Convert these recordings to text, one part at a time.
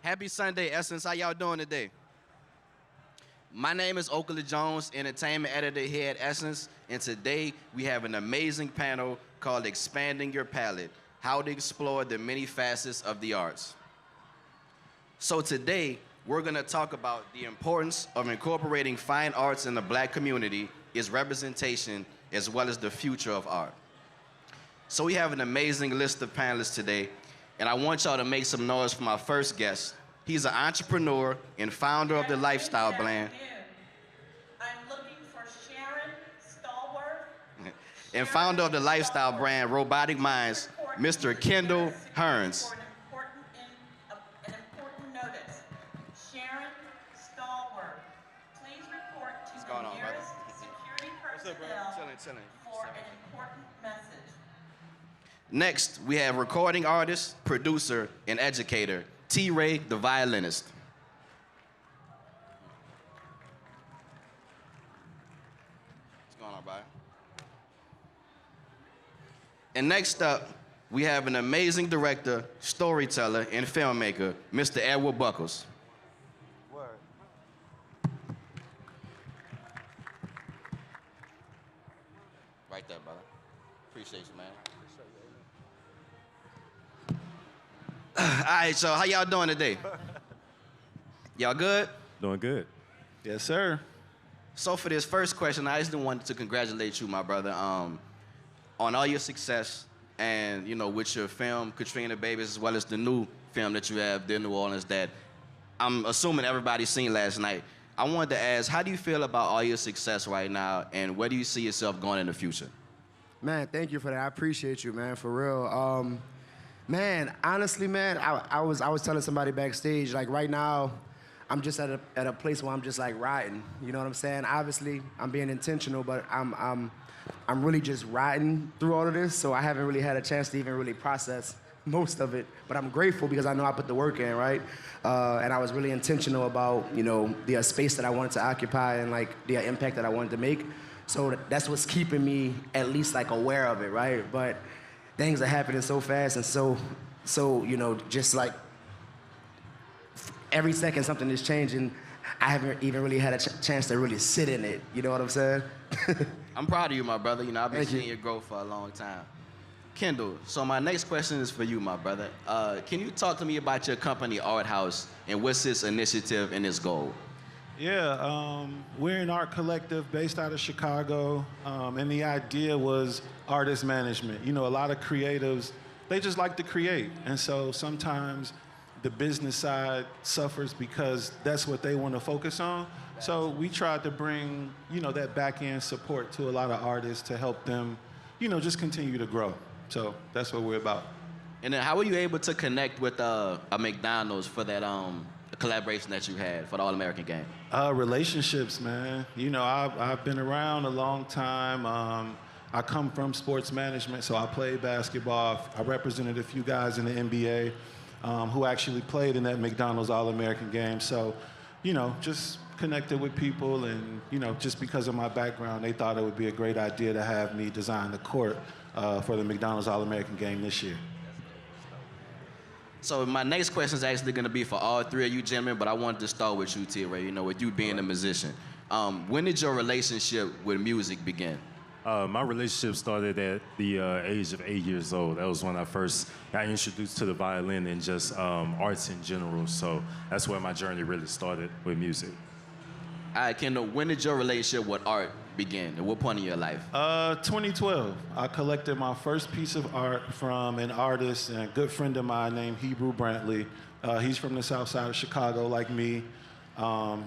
Happy Sunday, Essence. How y'all doing today? My name is Oakley Jones, entertainment editor here at Essence, and today we have an amazing panel called Expanding Your Palette, How to Explore the Many Facets of the Arts. So today, we're gonna talk about the importance of incorporating fine arts in the Black community, its representation, as well as the future of art. So we have an amazing list of panelists today, and I want y'all to make some noise for my first guest. He's an entrepreneur and founder of the lifestyle brand. I'm looking for Sharon Stallworth. And founder of the lifestyle brand Robotic Minds, Mr. Kendall Hearns. An important notice. Sharon Stallworth, please report to the nearest security personnel for an important message. Next, we have recording artist, producer, and educator, T-Ray, the violinist. What's going on, Brian? And next up, we have an amazing director, storyteller, and filmmaker, Mr. Edward Buckles. Word. Right there, brother. Appreciate you, man. All right, so how y'all doing today? Y'all good? Doing good. Yes, sir. So for this first question, I just wanted to congratulate you, my brother, on all your success and, you know, with your film, Katrina Babies, as well as the new film that you have, Dear New Orleans, that I'm assuming everybody's seen last night. I wanted to ask, how do you feel about all your success right now, and where do you see yourself going in the future? Man, thank you for that. I appreciate you, man, for real. Man, honestly, man, I was telling somebody backstage, like right now, I'm just at a place where I'm just like riding. You know what I'm saying? Obviously, I'm being intentional, but I'm really just riding through all of this, so I haven't really had a chance to even really process most of it. But I'm grateful because I know I put the work in, right? And I was really intentional about, you know, the space that I wanted to occupy and like the impact that I wanted to make. So that's what's keeping me at least like aware of it, right? But things are happening so fast and so you know, just like every second something is changing. I haven't even really had a chance to really sit in it. You know what I'm saying? I'm proud of you, my brother. You know, I've been Thank you. seeing your growth for a long time. Kendall, so my next question is for you, my brother. Can you talk to me about your company, Art House, and what's its initiative and its goal? Yeah, we're an art collective based out of Chicago, and the idea was artist management. You know, a lot of creatives, they just like to create, and so sometimes the business side suffers because that's what they want to focus on. So we tried to bring, you know, that back-end support to a lot of artists to help them, you know, just continue to grow. So that's what we're about. And then how were you able to connect with a McDonald's for that collaboration that you had for the All-American game? Relationships, man. You know, I've been around a long time. I come from sports management, so I played basketball. I represented a few guys in the NBA who actually played in that McDonald's All-American game. So, you know, just connected with people, and, you know, just because of my background, they thought it would be a great idea to have me design the court for the McDonald's All-American game this year. So my next question is actually going to be for all three of you gentlemen, but I wanted to start with you, T-Ray, you know, with you being a musician. When did your relationship with music begin? My relationship started at the age of 8 years old. That was when I first got introduced to the violin and just arts in general. So that's where my journey really started with music. All right, Kendall, when did your relationship with art begin? At what point in your life? 2012. I collected my first piece of art from an artist and a good friend of mine named Hebrew Brantley. He's from the south side of Chicago, like me.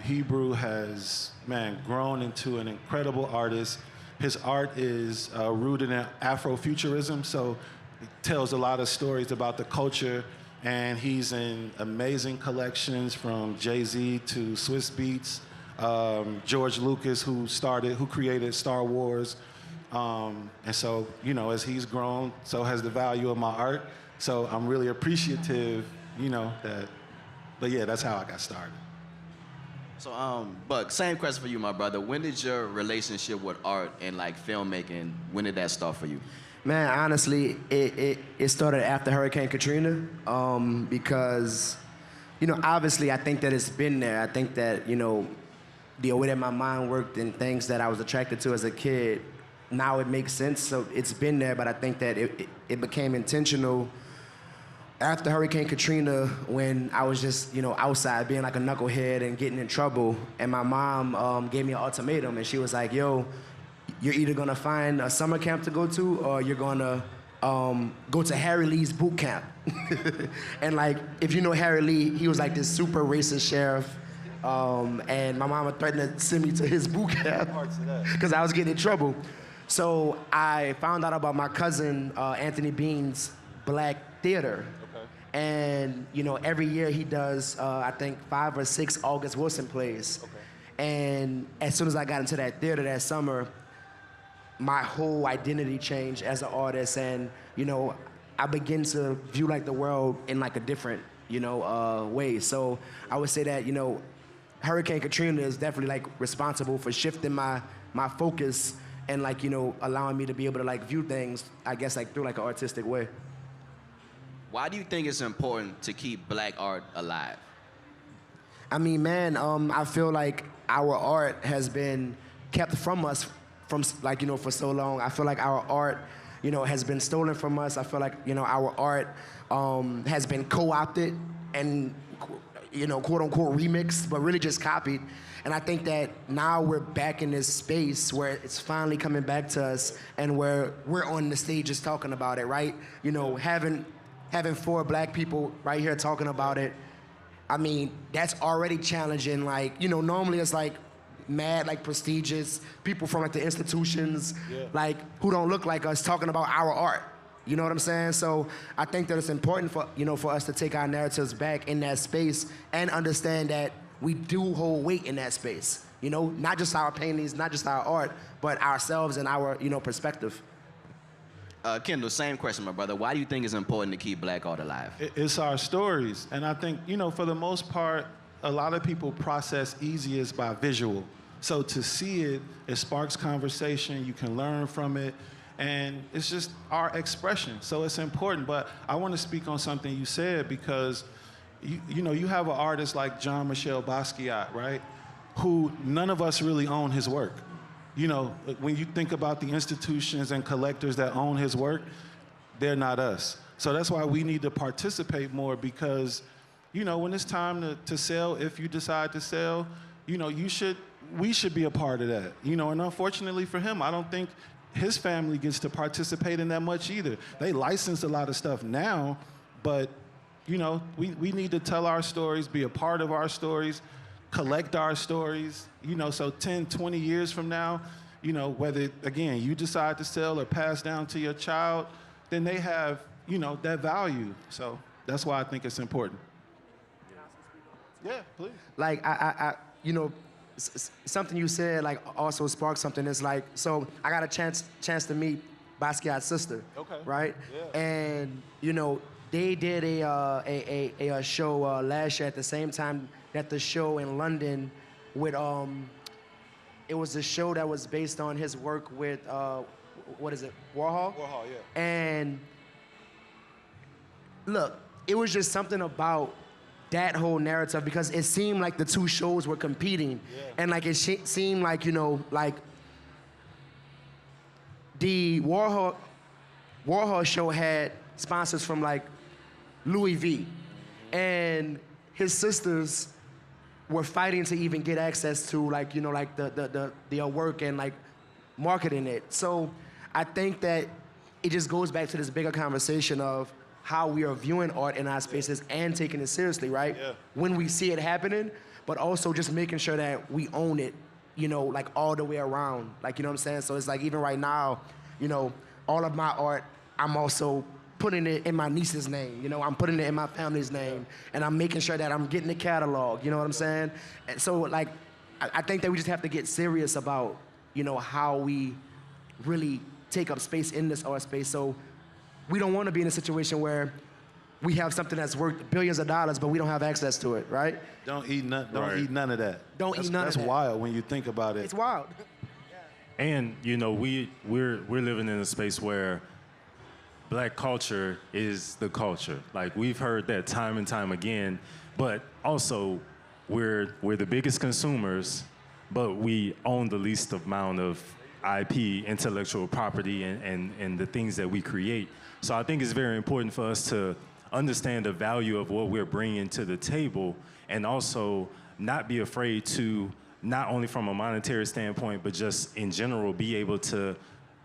Hebrew has, man, grown into an incredible artist. His art is rooted in Afrofuturism, so it tells a lot of stories about the culture, and he's in amazing collections from Jay-Z to Swiss Beats, George Lucas, who created Star Wars. And so, you know, as he's grown, so has the value of my art. So I'm really appreciative, you know, but yeah, that's how I got started. So, Buck, same question for you, my brother. When did your relationship with art and like filmmaking, when did that start for you? Man, honestly, it started after Hurricane Katrina because Obviously, I think that it's been there. I think that, the way that my mind worked and things that I was attracted to as a kid, now it makes sense. So it's been there, but I think that it became intentional after Hurricane Katrina, when I was just, outside being like a knucklehead and getting in trouble. And my mom gave me an ultimatum, and she was like, yo, you're either gonna find a summer camp to go to, or you're gonna go to Harry Lee's boot camp. And like, if you know Harry Lee, he was like this super racist sheriff. And my mama threatened to send me to his boot camp because I was getting in trouble. So I found out about my cousin, Anthony Bean's Black Theater. Okay. And, every year he does, I think, 5 or 6 August Wilson plays. Okay. And as soon as I got into that theater that summer, my whole identity changed as an artist. And, I began to view like the world in like a different, way. So I would say that, Hurricane Katrina is definitely like responsible for shifting my focus and like, allowing me to be able to like view things, I guess, like through like an artistic way. Why do you think it's important to keep Black art alive? I mean, man, I feel like our art has been kept from us from like, for so long. I feel like our art, has been stolen from us. I feel like, our art has been co-opted and, quote unquote remixed, but really just copied. And I think that now we're back in this space where it's finally coming back to us, and where we're on the stages talking about it, right? Having 4 Black people right here talking about it, I mean, that's already challenging. Like, normally it's like mad, like prestigious people from like the institutions, like who don't look like us talking about our art. You know what I'm saying? So I think that it's important for, for us to take our narratives back in that space and understand that we do hold weight in that space. Not just our paintings, not just our art, but ourselves and our, perspective. Kendall, same question, my brother. Why do you think it's important to keep Black art alive? It's our stories. And I think, for the most part, a lot of people process easiest by visual. So to see it, it sparks conversation, you can learn from it, and it's just our expression. So it's important. But I want to speak on something you said, because you have an artist like Jean-Michel Basquiat, right? Who none of us really own his work. When you think about the institutions and collectors that own his work, they're not us. So that's why we need to participate more, because, when it's time to sell, if you decide to sell, we should be a part of that. And unfortunately for him, I don't think his family gets to participate in that much either. They license a lot of stuff now, but we need to tell our stories, be a part of our stories, collect our stories, so 10, 20 years from now, whether, again, you decide to sell or pass down to your child, then they have, that value. So that's why I think it's important. Yeah, please. Like, I something you said, like, also sparked something. It's like, so I got a chance to meet Basquiat's sister. Okay. Right? Yeah. And, they did a show last year at the same time that the show in London with, it was a show that was based on his work with, what is it, Warhol? Warhol, yeah. And look, it was just something about that whole narrative, because it seemed like the 2 shows were competing. Yeah. And like it seemed like, like the Warhol show had sponsors from like Louis V. And his sisters were fighting to even get access to like, like the work and like marketing it. So I think that it just goes back to this bigger conversation of how we are viewing art in our spaces and taking it seriously, right? Yeah. When we see it happening, but also just making sure that we own it, like all the way around. Like, you know what I'm saying? So it's like, even right now, all of my art, I'm also putting it in my niece's name, I'm putting it in my family's name, and I'm making sure that I'm getting the catalog, you know what I'm saying? And so, like, I think that we just have to get serious about, how we really take up space in this art space. So we don't want to be in a situation where we have something that's worth billions of dollars, but we don't have access to it, right? Don't eat none of that. Eat none of that. That's wild when you think about it. It's wild. And we're living in a space where black culture is the culture. Like, we've heard that time and time again, but also we're the biggest consumers, but we own the least amount of IP, intellectual property, and the things that we create. So I think it's very important for us to understand the value of what we're bringing to the table, and also not be afraid to, not only from a monetary standpoint, but just in general, be able to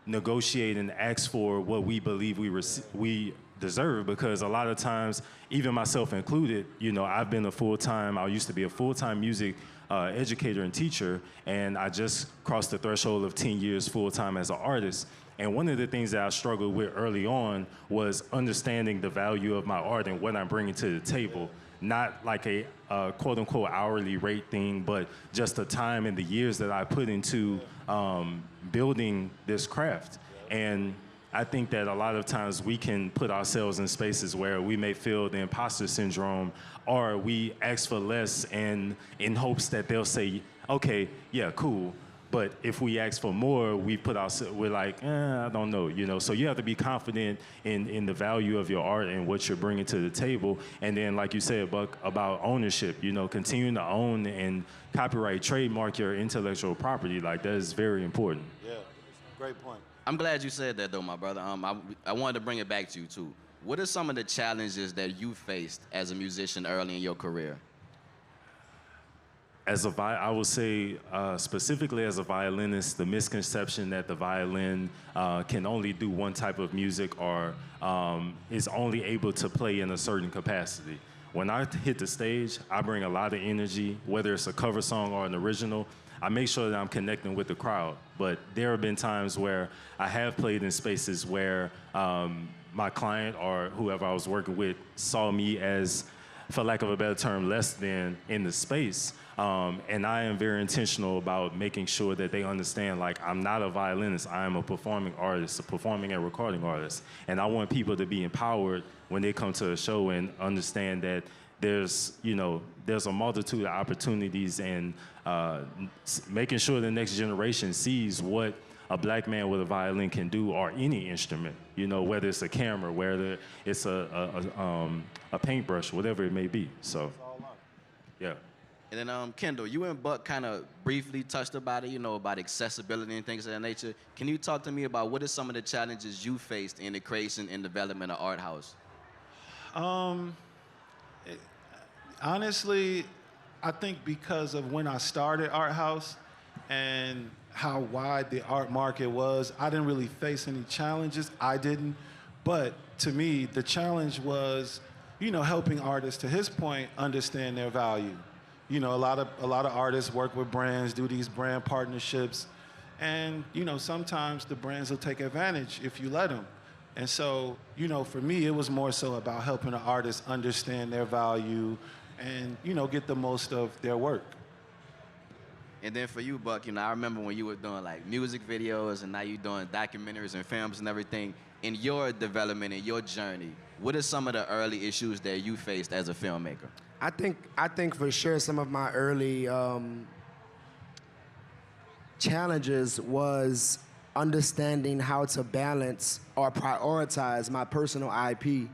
negotiate and ask for what we believe we deserve. Because a lot of times, even myself included, you know, I used to be a full-time music educator and teacher, and I just crossed the threshold of 10 years full-time as an artist. And one of the things that I struggled with early on was understanding the value of my art and what I'm bringing to the table. Not like a quote-unquote hourly rate thing, but just the time and the years that I put into building this craft. And I think that a lot of times we can put ourselves in spaces where we may feel the imposter syndrome, or we ask for less and in hopes that they'll say, okay, yeah, cool. But if we ask for more, we're like, I don't know, you know. So you have to be confident in the value of your art and what you're bringing to the table. And then, like you said, Buck, about ownership, you know, continuing to own and copyright, trademark your intellectual property, like that is very important. Yeah, great point. I'm glad you said that, though, my brother. I wanted to bring it back to you, too. What are some of the challenges that you faced as a musician early in your career? I would say, specifically as a violinist, the misconception that the violin can only do one type of music, or is only able to play in a certain capacity. When I hit the stage, I bring a lot of energy, whether it's a cover song or an original. I make sure that I'm connecting with the crowd. But there have been times where I have played in spaces where my client or whoever I was working with saw me as, for lack of a better term, less than in the space. And I am very intentional about making sure that they understand, like, I'm not a violinist, I am a performing artist, a performing and recording artist. And I want people to be empowered when they come to a show and understand that there's a multitude of opportunities, and making sure the next generation sees what a black man with a violin can do, or any instrument, you know, whether it's a camera, whether it's a paintbrush, whatever it may be. So, yeah. And then, Kendall, you and Buck kind of briefly touched about it, you know, about accessibility and things of that nature. Can you talk to me about what are some of the challenges you faced in the creation and development of Art House? Honestly, I think because of when I started Art House and how wide the art market was, I didn't really face any challenges. I didn't. But to me, the challenge was, you know, helping artists, to his point, understand their value. You know, a lot of artists work with brands, do these brand partnerships, and, you know, sometimes the brands will take advantage if you let them. And so, you know, for me, it was more so about helping the artists understand their value and, you know, get the most of their work. And then for you, Buck, you know, I remember when you were doing like music videos, and now you're doing documentaries and films and everything. In your development and your journey, what are some of the early issues that you faced as a filmmaker? I think for sure some of my early challenges was understanding how to balance or prioritize my personal IP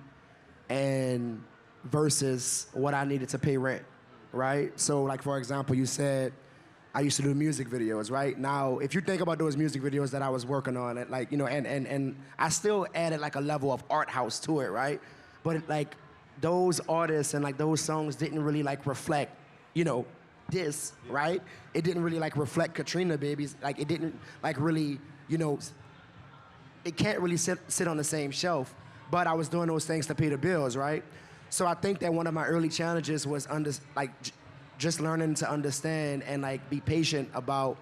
and versus what I needed to pay rent, right? So, like, for example, you said I used to do music videos, right? Now, if you think about those music videos that I was working on, like, you know, and I still added like a level of art house to it, right? But like those artists and like those songs didn't really like reflect, you know, this, right? It didn't really like reflect Katrina Babies. Like, it didn't like really, you know, it can't really sit on the same shelf. But I was doing those things to pay the bills, right? So I think that one of my early challenges was just learning to understand and like be patient about,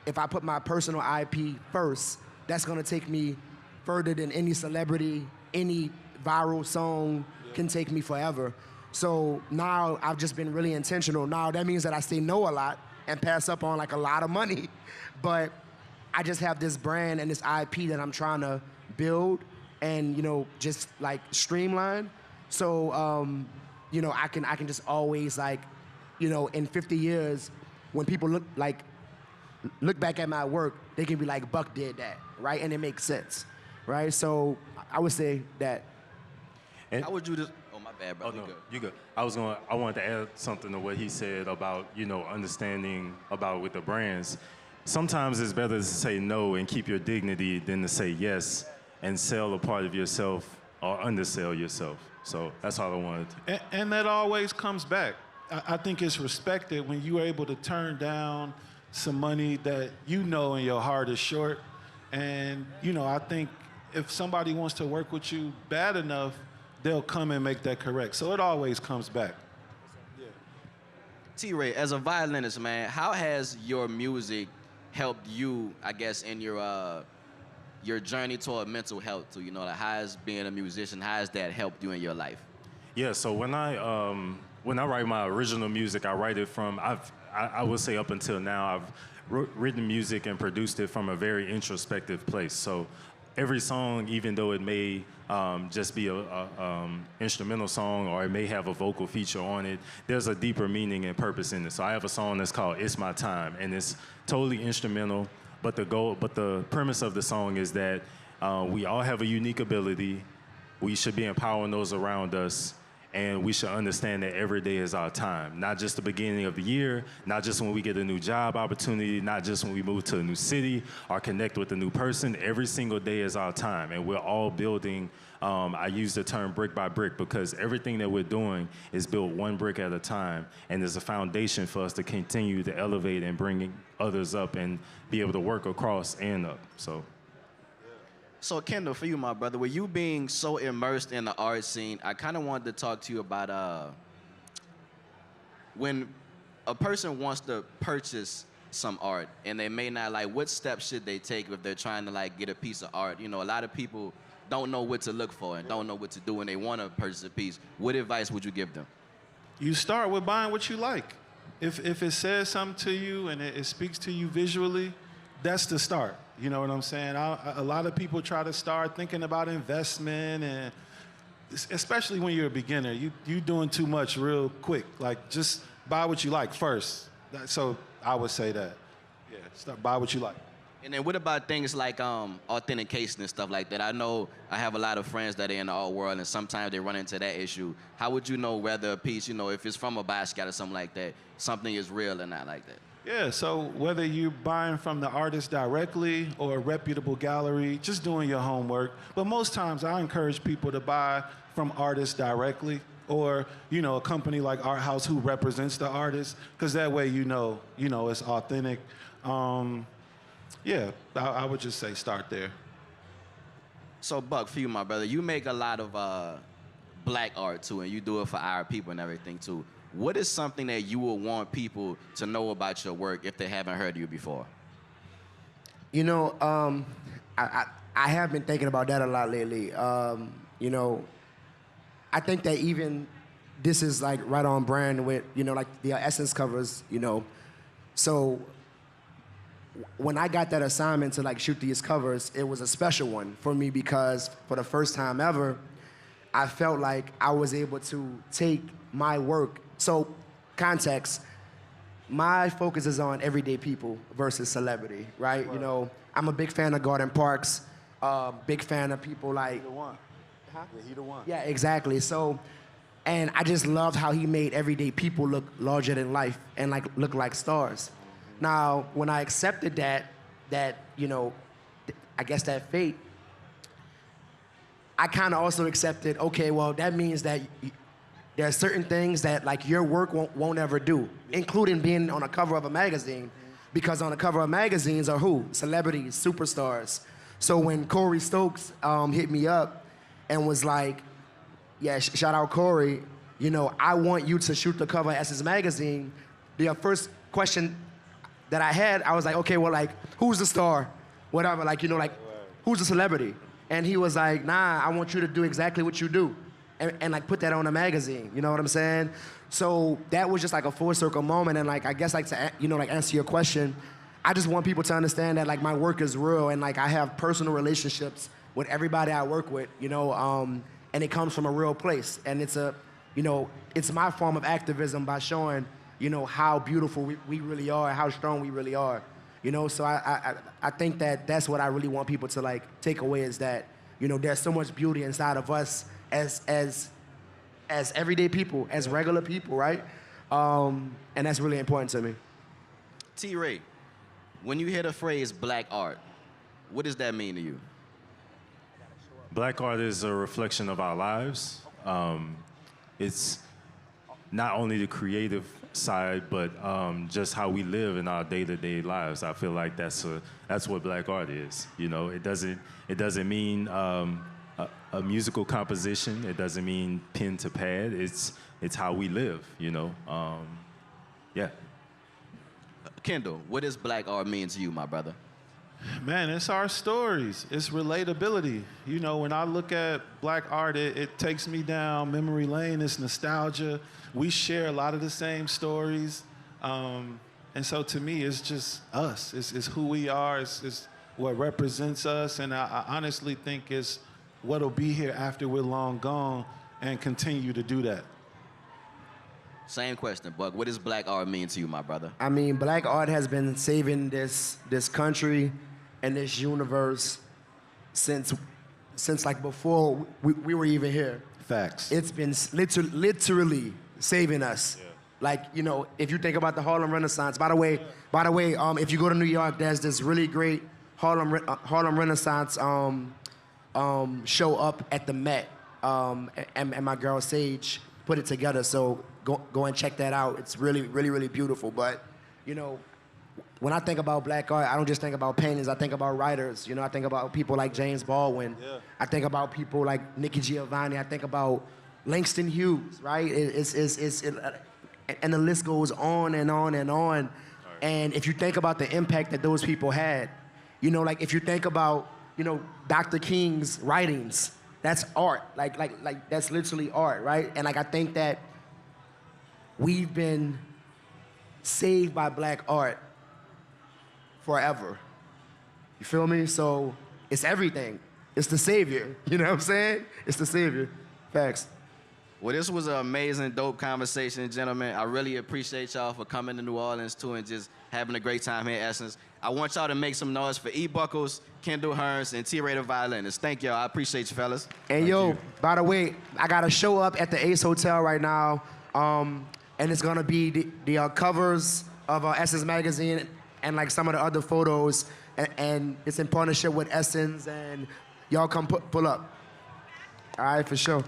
if I put my personal IP first, that's gonna take me further than any celebrity, any viral song can take me forever. So now I've just been really intentional. Now that means that I say no a lot and pass up on like a lot of money, but I just have this brand and this IP that I'm trying to build and, you know, just like streamline. So, you know, I can just always like, you know, in 50 years, when people look back at my work, they can be like, Buck did that, right? And it makes sense, right? So I would say that. And How would you just? Oh, my bad, Oh brother. no, You good. you good. I wanted to add something to what he said about, understanding about with the brands. Sometimes it's better to say no and keep your dignity than to say yes and sell a part of yourself or undersell yourself. So that's all I wanted to. And that always comes back. I think it's respected when you're able to turn down some money that you know in your heart is short. And, I think if somebody wants to work with you bad enough, they'll come and make that correct. So it always comes back. T-Ray, as a violinist, man, how has your music helped you, I guess, in your journey toward mental health too? Like how has being a musician, how has that helped you in your life? Yeah, so when I write my original music, I write it from I would say up until now I've written music and produced it from a very introspective place. So every song, even though it may just be a instrumental song or it may have a vocal feature on it, there's a deeper meaning and purpose in it. So I have a song that's called "It's My Time," and it's totally instrumental. But the premise of the song is that we all have a unique ability. We should be empowering those around us. And we should understand that every day is our time, not just the beginning of the year, not just when we get a new job opportunity, not just when we move to a new city or connect with a new person. Every single day is our time, and we're all building. I use the term brick by brick because everything that we're doing is built one brick at a time, and there's a foundation for us to continue to elevate and bring others up and be able to work across and up. So, Kendall, for you, my brother, with you being so immersed in the art scene, I kind of wanted to talk to you about when a person wants to purchase some art and they may not, like, what steps should they take if they're trying to, like, get a piece of art? A lot of people don't know what to look for and don't know what to do when they want to purchase a piece. What advice would you give them? You start with buying what you like. If it says something to you and it speaks to you visually, that's the start. You know what I'm saying? A lot of people try to start thinking about investment, and especially when you're a beginner, you doing too much real quick. Like, just buy what you like first. So I would say that. Yeah, buy what you like. And then what about things like authentication and stuff like that? I know I have a lot of friends that are in the art world, and sometimes they run into that issue. How would you know whether a piece, if it's from a Basquiat or something like that, something is real or not like that? Yeah, so whether you're buying from the artist directly or a reputable gallery, just doing your homework. But most times I encourage people to buy from artists directly or, a company like Art House who represents the artist, because that way you know it's authentic. Yeah, I would just say start there. So, Buck, for you, my brother, you make a lot of black art too, and you do it for our people and everything too. What is something that you would want people to know about your work if they haven't heard you before? I have been thinking about that a lot lately. I think that even this is like right on brand with, like the Essence covers, So when I got that assignment to like shoot these covers, it was a special one for me because for the first time ever, I felt like I was able to take my work. So, context, my focus is on everyday people versus celebrity, right? I'm a big fan of Garden Parks, big fan of people like... He the one. Huh? Yeah, he the one. Yeah, exactly. So, and I just loved how he made everyday people look larger than life and like look like stars. Now, when I accepted that I guess that fate, I kind of also accepted, okay, well, that means that there are certain things that like your work won't ever do, including being on a cover of a magazine, because on the cover of magazines are who? Celebrities, superstars. So when Corey Stokes hit me up and was like, yeah, shout out Corey, I want you to shoot the cover of Essence magazine, the first question that I had, I was like, okay, well, like, who's the star? Whatever, like, who's the celebrity? And he was like, nah, I want you to do exactly what you do. And like put that on a magazine, you know what I'm saying? So that was just like a full circle moment, and like I guess like to like answer your question, I just want people to understand that like my work is real, and like I have personal relationships with everybody I work with, and it comes from a real place, and it's it's my form of activism by showing how beautiful we really are, and how strong we really are, So I think that that's what I really want people to like take away is that You know, there's so much beauty inside of us as everyday people, as regular people, right? And that's really important to me. T-Ray, when you hear the phrase black art, what does that mean to you? Black art is a reflection of our lives. It's not only the creative side, but just how we live in our day-to-day lives. I feel like that's what black art is. You know, it doesn't mean a musical composition. It doesn't mean pen to pad. It's how we live. You know, yeah. Kendall, what does black art mean to you, my brother? Man, it's our stories. It's relatability. You know, when I look at black art, it takes me down memory lane. It's nostalgia. We share a lot of the same stories. And so to me, it's just us. It's who we are. It's what represents us. And I honestly think it's what'll be here after we're long gone and continue to do that. Same question, Buck. What does black art mean to you, my brother? I mean, black art has been saving this country and this universe since like before we were even here. Facts. It's been literally saving us. Yeah. Like, you know, if you think about the Harlem Renaissance. By the way, if you go to New York, there's this really great Harlem Renaissance show up at the Met, and my girl Sage put it together. So go and check that out. It's really, really, really beautiful. But, you know, when I think about black art, I don't just think about paintings. I think about writers. You know, I think about people like James Baldwin. Yeah. I think about people like Nikki Giovanni. I think about Langston Hughes, right? And the list goes on and on and on. Right. And if you think about the impact that those people had, you know, like if you think about, you know, Dr. King's writings, that's art. Like that's literally art, right? And like I think that we've been saved by black art forever. You feel me? So it's everything. It's the savior. You know what I'm saying? It's the savior. Facts. Well, this was an amazing, dope conversation, gentlemen. I really appreciate y'all for coming to New Orleans, too, and just having a great time here at Essence. I want y'all to make some noise for E. Buckles, Kendall Hearns, and T-Ray the violinist. Thank y'all. I appreciate you, fellas. And yo, by the way, I got a show up at the Ace Hotel right now, and it's gonna be the covers of Essence magazine and like some of the other photos, and it's in partnership with Essence, and y'all come pull up. All right, for sure.